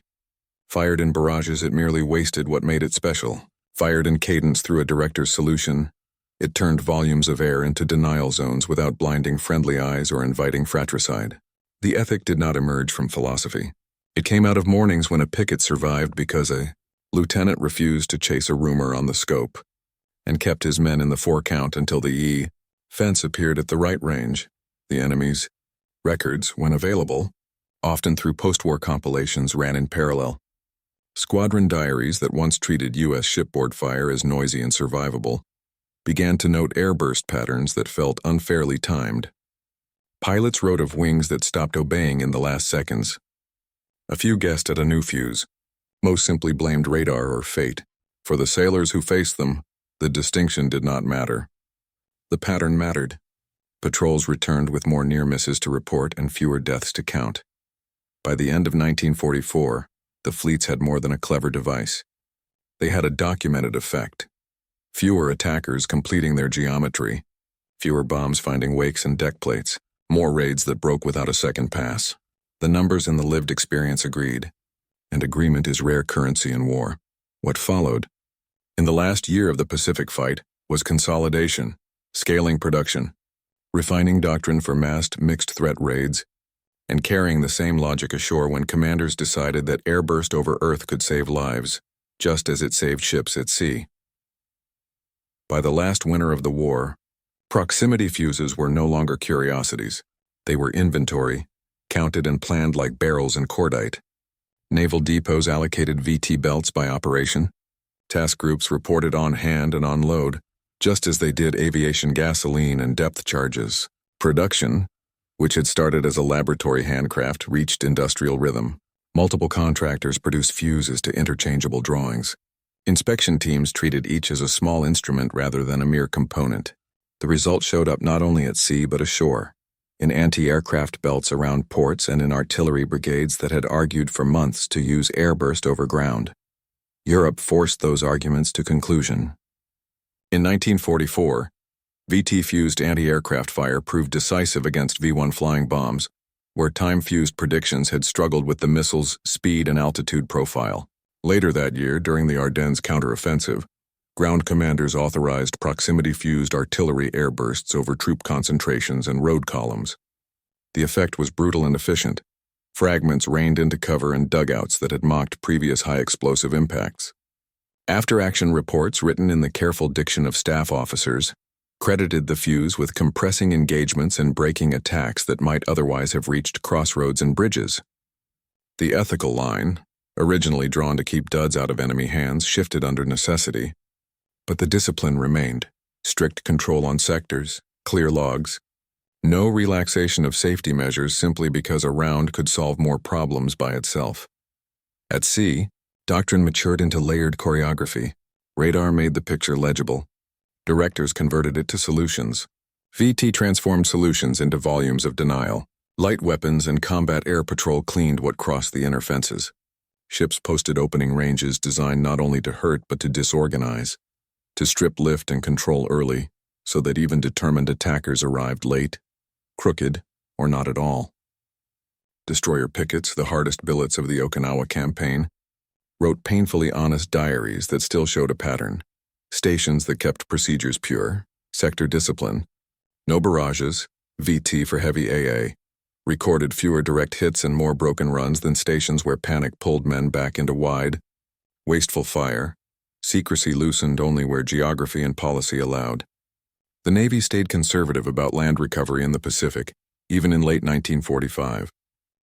[SPEAKER 1] Fired in barrages, it merely wasted what made it special. Fired in cadence through a director's solution, it turned volumes of air into denial zones without blinding friendly eyes or inviting fratricide. The ethic did not emerge from philosophy. It came out of mornings when a picket survived because a lieutenant refused to chase a rumor on the scope and kept his men in the 4 count until the Fence appeared at the right range. The enemy's records, when available, often through post-war compilations, ran in parallel. Squadron diaries that once treated U.S. shipboard fire as noisy and survivable began to note airburst patterns that felt unfairly timed. Pilots wrote of wings that stopped obeying in the last seconds. A few guessed at a new fuse. Most simply blamed radar or fate. For the sailors who faced them, the distinction did not matter. The pattern mattered. Patrols returned with more near misses to report and fewer deaths to count. By the end of 1944, the fleets had more than a clever device. They had a documented effect. Fewer attackers completing their geometry, fewer bombs finding wakes and deck plates, more raids that broke without a second pass. The numbers and the lived experience agreed, and agreement is rare currency in war. What followed, in the last year of the Pacific fight, was consolidation, scaling production, refining doctrine for massed mixed-threat raids, and carrying the same logic ashore when commanders decided that airburst over Earth could save lives, just as it saved ships at sea. By the last winter of the war, proximity fuses were no longer curiosities. They were inventory, counted and planned like barrels in cordite. Naval depots allocated VT belts by operation. Task groups reported on hand and on load, just as they did aviation gasoline and depth charges. Production, which had started as a laboratory handcraft, reached industrial rhythm. Multiple contractors produced fuses to interchangeable drawings. Inspection teams treated each as a small instrument rather than a mere component. The result showed up not only at sea but ashore, in anti-aircraft belts around ports and in artillery brigades that had argued for months to use airburst over ground. Europe forced those arguments to conclusion. In 1944, VT-fused anti-aircraft fire proved decisive against V-1 flying bombs, where time-fused predictions had struggled with the missile's speed and altitude profile. Later that year, during the Ardennes counteroffensive, ground commanders authorized proximity-fused artillery airbursts over troop concentrations and road columns. The effect was brutal and efficient. Fragments rained into cover and dugouts that had mocked previous high-explosive impacts. After-action reports written in the careful diction of staff officers credited the fuse with compressing engagements and breaking attacks that might otherwise have reached crossroads and bridges. The ethical line, originally drawn to keep duds out of enemy hands, shifted under necessity. But the discipline remained. Strict control on sectors, clear logs. No relaxation of safety measures simply because a round could solve more problems by itself. At sea, doctrine matured into layered choreography. Radar made the picture legible. Directors converted it to solutions. VT transformed solutions into volumes of denial. Light weapons and combat air patrol cleaned what crossed the inner fences. Ships posted opening ranges designed not only to hurt but to disorganize, to strip lift and control early, so that even determined attackers arrived late, crooked, or not at all. Destroyer pickets, the hardest billets of the Okinawa campaign, wrote painfully honest diaries that still showed a pattern. Stations that kept procedures pure, sector discipline, no barrages, VT for heavy AA, recorded fewer direct hits and more broken runs than stations where panic pulled men back into wide, wasteful fire, secrecy loosened only where geography and policy allowed. The Navy stayed conservative about land recovery in the Pacific, even in late 1945.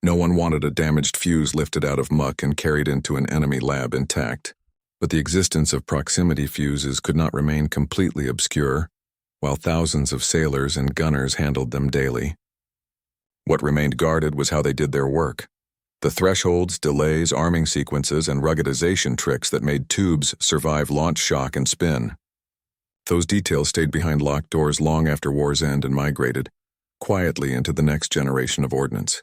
[SPEAKER 1] No one wanted a damaged fuse lifted out of muck and carried into an enemy lab intact. But the existence of proximity fuses could not remain completely obscure, while thousands of sailors and gunners handled them daily. What remained guarded was how they did their work. The thresholds, delays, arming sequences, and ruggedization tricks that made tubes survive launch shock and spin. Those details stayed behind locked doors long after war's end and migrated, quietly into the next generation of ordnance.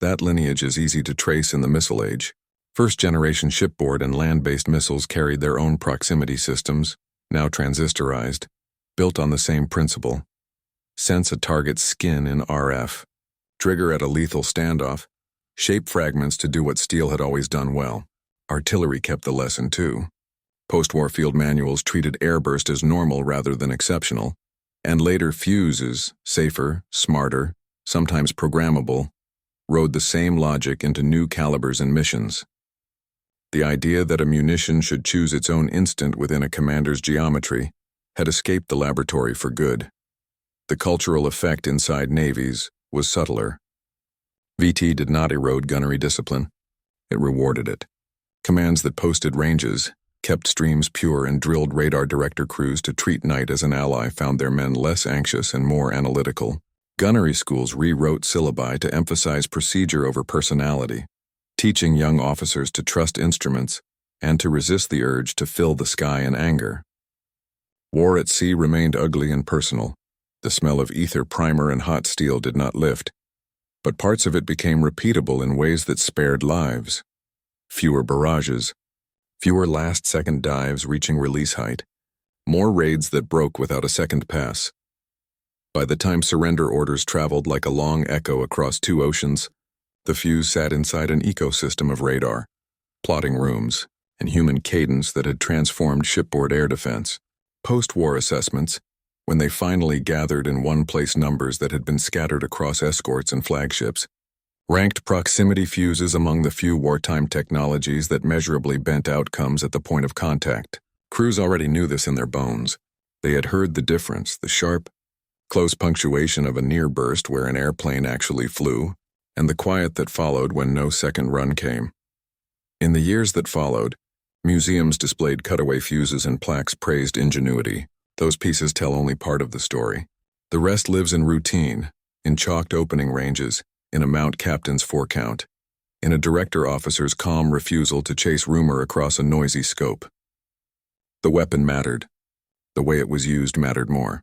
[SPEAKER 1] That lineage is easy to trace in the missile age. First-generation shipboard and land-based missiles carried their own proximity systems, now transistorized, built on the same principle. Sense a target's skin in RF. Trigger at a lethal standoff. Shape fragments to do what steel had always done well. Artillery kept the lesson too. Post-war field manuals treated airburst as normal rather than exceptional, and later fuses, safer, smarter, sometimes programmable, rode the same logic into new calibers and missions. The idea that a munition should choose its own instant within a commander's geometry had escaped the laboratory for good. The cultural effect inside navies was subtler. VT did not erode gunnery discipline. It rewarded it. Commands that posted ranges, kept streams pure, and drilled radar director crews to treat night as an ally found their men less anxious and more analytical. Gunnery schools rewrote syllabi to emphasize procedure over personality, teaching young officers to trust instruments and to resist the urge to fill the sky in anger. War at sea remained ugly and personal. The smell of ether, primer, and hot steel did not lift, but parts of it became repeatable in ways that spared lives. Fewer barrages, fewer last-second dives reaching release height, more raids that broke without a second pass. By the time surrender orders traveled like a long echo across two oceans, the Fuse sat inside an ecosystem of radar, plotting rooms, and human cadence that had transformed shipboard air defense. Post-war assessments, when they finally gathered in one place numbers that had been scattered across escorts and flagships, ranked proximity fuses among the few wartime technologies that measurably bent outcomes at the point of contact. Crews already knew this in their bones. They had heard the difference, the sharp, close punctuation of a near burst where an airplane actually flew, and the quiet that followed when no second run came. In the years that followed, museums displayed cutaway fuses and plaques praised ingenuity. Those pieces tell only part of the story. The rest lives in routine, in chalked opening ranges, in a mount captain's forecount, in a director officer's calm refusal to chase rumor across a noisy scope. The weapon mattered. The way it was used mattered more.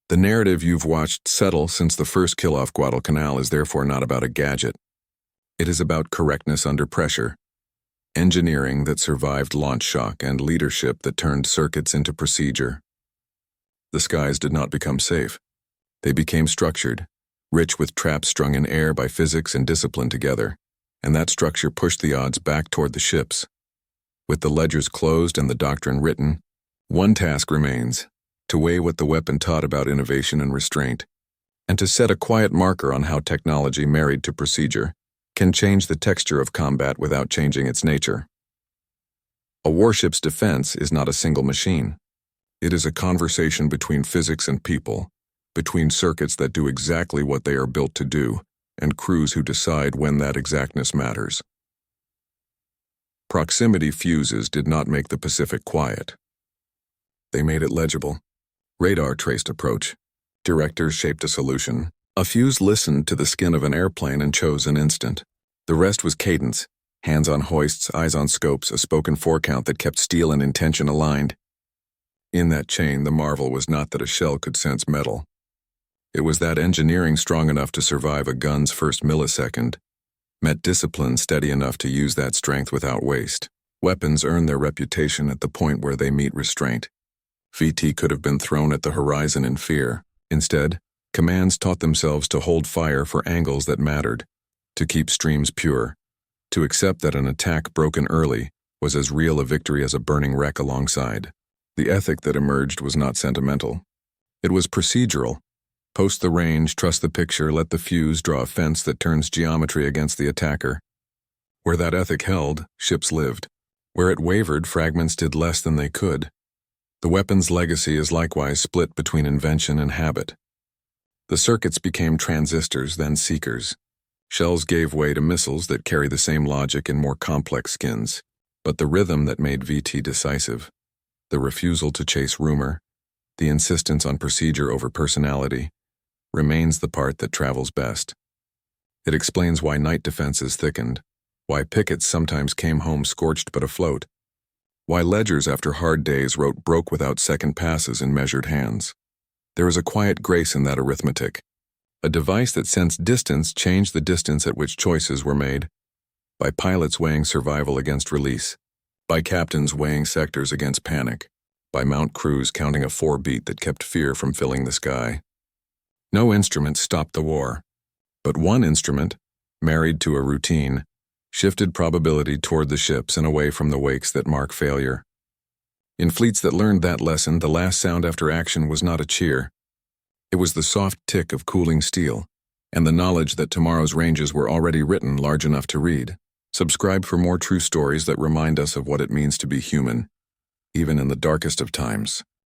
[SPEAKER 1] The narrative you've watched settle since the first kill off Guadalcanal is therefore not about a gadget. It is about correctness under pressure, engineering that survived launch shock, and leadership that turned circuits into procedure. The skies did not become safe. They became structured, rich with traps strung in air by physics and discipline together, and that structure pushed the odds back toward the ships. With the ledgers closed and the doctrine written, one task remains: to weigh what the weapon taught about innovation and restraint, and to set a quiet marker on how technology married to procedure can change the texture of combat without changing its nature. A warship's defense is not a single machine. It is a conversation between physics and people, between circuits that do exactly what they are built to do, and crews who decide when that exactness matters. Proximity fuses did not make the Pacific quiet. They made it legible. Radar traced approach. Directors shaped a solution. A fuse listened to the skin of an airplane and chose an instant. The rest was cadence, hands on hoists, eyes on scopes, a spoken forecount that kept steel and intention aligned. In that chain, the marvel was not that a shell could sense metal. It was that engineering strong enough to survive a gun's first millisecond met discipline steady enough to use that strength without waste. Weapons earn their reputation at the point where they meet restraint. VT could have been thrown at the horizon in fear. Instead, commands taught themselves to hold fire for angles that mattered, to keep streams pure, to accept that an attack broken early was as real a victory as a burning wreck alongside. The ethic that emerged was not sentimental. It was procedural. Post the range, trust the picture, let the fuse draw a fence that turns geometry against the attacker. Where that ethic held, ships lived. Where it wavered, fragments did less than they could. The weapon's legacy is likewise split between invention and habit. The circuits became transistors, then seekers. Shells gave way to missiles that carry the same logic in more complex skins. But the rhythm that made VT decisive, the refusal to chase rumor, the insistence on procedure over personality, remains the part that travels best. It explains why night defenses thickened, why pickets sometimes came home scorched but afloat, why ledgers after hard days wrote broke without second passes in measured hands. There is a quiet grace in that arithmetic. A device that sensed distance changed the distance at which choices were made, by pilots weighing survival against release, by captains weighing sectors against panic, by mount crews counting a 4-beat that kept fear from filling the sky. No instrument stopped the war, but one instrument, married to a routine, shifted probability toward the ships and away from the wakes that mark failure. In fleets that learned that lesson, the last sound after action was not a cheer. It was the soft tick of cooling steel, and the knowledge that tomorrow's ranges were already written large enough to read. Subscribe for more true stories that remind us of what it means to be human, even in the darkest of times.